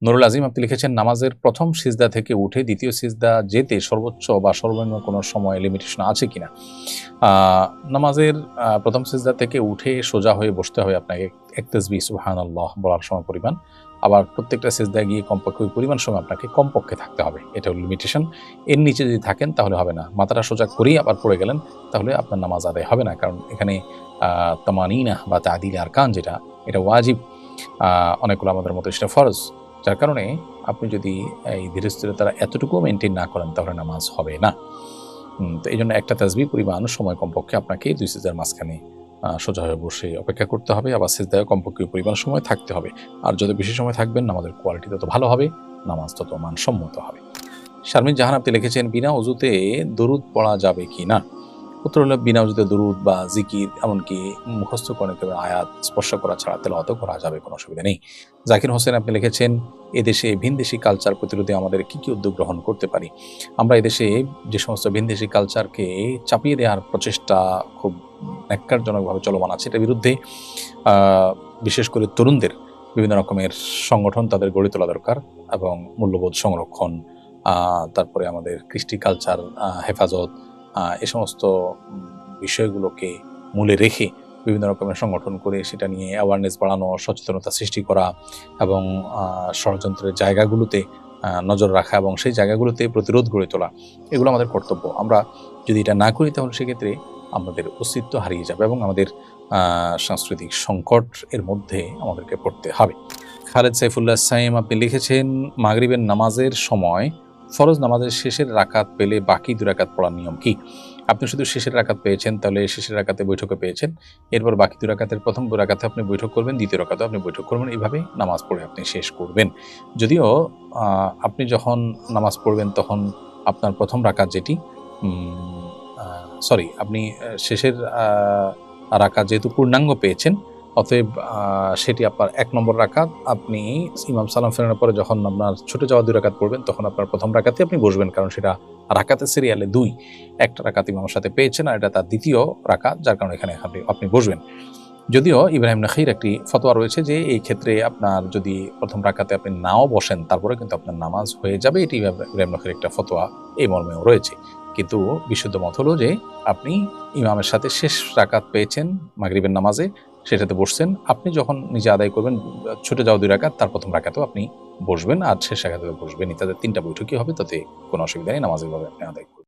নুরুল আজিম আপনি লিখেছেন, নামাজের প্রথম সিজদা থেকে উঠে দ্বিতীয় সিজদা যেতে সর্বোচ্চ বা সর্বনিম্ন কোনো সময় লিমিটেশন আছে কিনা? নামাজের প্রথম সিজদা থেকে উঠে সোজা হয়ে বসতে হবে আপনাকে এক তাসবিহ সুবহানাল্লাহ বলার সময় পরিমাণ। আবার প্রত্যেকটা সিজদায় গিয়ে কমপক্ষে ওই পরিমাণ সময় আপনাকে কমপক্ষে থাকতে হবে। এটা হলো লিমিটেশন। এর নিচে যদি থাকেন তাহলে হবে না। মাথাটা সোজা করেই আবার পড়ে গেলেন, তাহলে আপনার নামাজ আদায় হবে না। কারণ এখানে তামানিনা বা তা'দিল আরকান যেটা, এটা ওয়াজিব। অনেকগুলো আমাদের মতো সেটা ফরজ। যার কারণে আপনি যদি এই ধীরস্থিরতার এতটুকুও মেনটেন না করেন তাহলে নামাজ হবে না। তো এই জন্য একটা তাসবিহ পরিমাণ সময় কমপক্ষে আপনাকে 2 সিজদার মাঝখানে সোজা হয়ে বসে অপেক্ষা করতে হবে। আবার সিজদায় কমপক্ষে ওই পরিমাণ সময় থাকতে হবে। আর যত বেশি সময় থাকবেন নামাজের কোয়ালিটি তত ভালো হবে, নামাজ তত মানসম্মত হবে। শারমিন জাহান আপনি লিখেছেন, বিনা ওযুতে দরুদ পড়া যাবে কিনা? উত্তর হলো, বিনা ওযুতে দরুদ বা জিকির এমনকি মুখস্থ করে একেবারে আয়াত স্পর্শ করা ছাড়া তেলাওয়াতও করা যাবে, কোনো অসুবিধা নেই। জাকির হোসেন আপনি লিখেছেন, এদেশে ভিনদেশি কালচার প্রতিরোধে আমাদের কি উদ্যোগ গ্রহণ করতে পারি? আমরা এদেশে যে সমস্ত ভিনদেশি কালচারকে চাপিয়ে দেওয়ার প্রচেষ্টা খুব ন্যাক্কারজনকভাবে চলমান আছে, এটার বিরুদ্ধে বিশেষ করে তরুণদের বিভিন্ন রকমের সংগঠন তাদের গড়ে তোলা দরকার এবং মূল্যবোধ সংরক্ষণ, তারপরে আমাদের কৃষ্টি কালচার হেফাজত, এ সমস্ত বিষয়গুলোকে মূলে রেখে বিভিন্ন রকমের সংগঠন করে সেটা নিয়ে অ্যাওয়ারনেস বাড়ানো, সচেতনতা সৃষ্টি করা এবং ষড়যন্ত্রের জায়গাগুলোতে নজর রাখা এবং সেই জায়গাগুলোতে প্রতিরোধ গড়ে তোলা, এগুলো আমাদের কর্তব্য। আমরা যদি এটা না করি তাহলে সেক্ষেত্রে আমাদের অস্তিত্ব হারিয়ে যাবে এবং আমাদের সাংস্কৃতিক সংকট এর মধ্যে আমাদেরকে পড়তে হবে। খালেদ সাইফুল্লাহ সাইম আপনি লিখেছেন, মাগরিবের নামাজের সময় ফরজ নামাজের শেষের রাকাত পেলে বাকি 2 রাকাত পড়ার নিয়ম কি? আপনি শুধু শেষের রাকাত পেয়েছেন, তাহলে শেষের রাকাতে বৈঠকে পেয়েছেন। এরপর বাকি 2 রাকাতের প্রথম 2 রাকাতে আপনি বৈঠক করবেন, দ্বিতীয় রাকাতেও আপনি বৈঠক করবেন। এইভাবে নামাজ পড়ে আপনি শেষ করবেন। যদিও আপনি যখন নামাজ পড়বেন তখন আপনার প্রথম রাকাত যেটি আপনি শেষের রাকাত যেহেতু পূর্ণাঙ্গ পেয়েছেন, অতএব সেটি আপনার 1 নম্বর রাকাত। আপনি ইমাম সালাম ফেরানোর পরে যখন আপনার ছুটে যাওয়া 2 রাকাত পড়বেন তখন আপনার প্রথম রাকাতে আপনি বসবেন, কারণ সেটা রাকাতের সিরিয়ালে 2। একটা রাকাত ইমামের সাথে পেয়েছেন আর এটা তার দ্বিতীয় রাকাত, যার কারণে এখানে আপনি বসবেন। যদিও ইব্রাহিম নাখীর একটি ফতোয়া রয়েছে যে এই ক্ষেত্রে আপনার যদি প্রথম রাকাতে আপনি নাও বসেন তারপরে কিন্তু আপনার নামাজ হয়ে যাবে, এটি ইব্রাহিম নাখীর একটা ফতোয়া এই মর্মেও রয়েছে। কিন্তু বিশুদ্ধ মত হলো যে আপনি ইমামের সাথে শেষ রাকাত পেয়েছেন মাগরিবের নামাজে, সেটাতে বসছেন। আপনি যখন নিজে আদায় করবেন ছুটে যাওয়া 2 রাকাত, তার প্রথম রাকাতেও আপনি বসবেন আর শেষ রাকাতেও বসবেন। তাদের 3টা বৈঠকই হবে, তাতে কোনো অসুবিধা নেই, নামাজের ভাবে আপনি আদায় করবেন।